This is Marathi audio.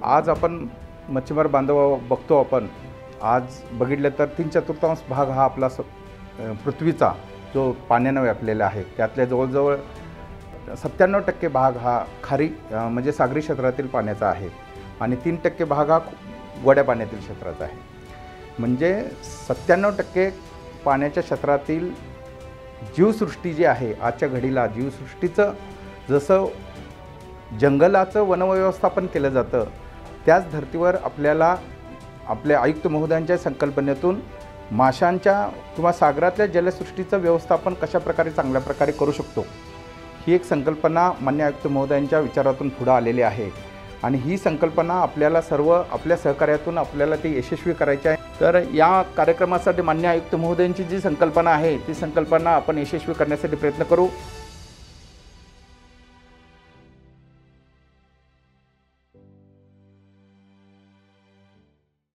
आज आपण मच्छीमार बांधव बघतो. आपण आज बघितलं तर 3/4 भाग हा आपला पृथ्वीचा जो पाण्यानं व्यापलेला आहे, त्यातल्या जवळजवळ 97% भाग हा खारी म्हणजे सागरी क्षेत्रातील पाण्याचा आहे आणि 3% भाग हा गोड्या पाण्यातील क्षेत्राचा आहे. म्हणजे 97% पाण्याच्या क्षेत्रातील जीवसृष्टी जी आहे, आजच्या घडीला जीवसृष्टीचं जसं जंगलाचं वनव्यवस्थापन केलं जातं, त्याच धर्तीवर आपल्याला आपल्या आयुक्त महोदयांच्या संकल्पनेतून माशांच्या किंवा सागरातल्या जलसृष्टीचं व्यवस्थापन कशाप्रकारे चांगल्या प्रकारे करू शकतो, ही एक संकल्पना माननीय आयुक्त महोदयांच्या विचारातून पुढं आलेली आहे. आणि ही संकल्पना आपल्याला सर्व आपल्या सहकार्यातून आपल्याला ती यशस्वी करायची आहे. तर या कार्यक्रमासाठी माननीय आयुक्त महोदयांची जी संकल्पना आहे, ती संकल्पना आपण यशस्वी करण्यासाठी प्रयत्न करू.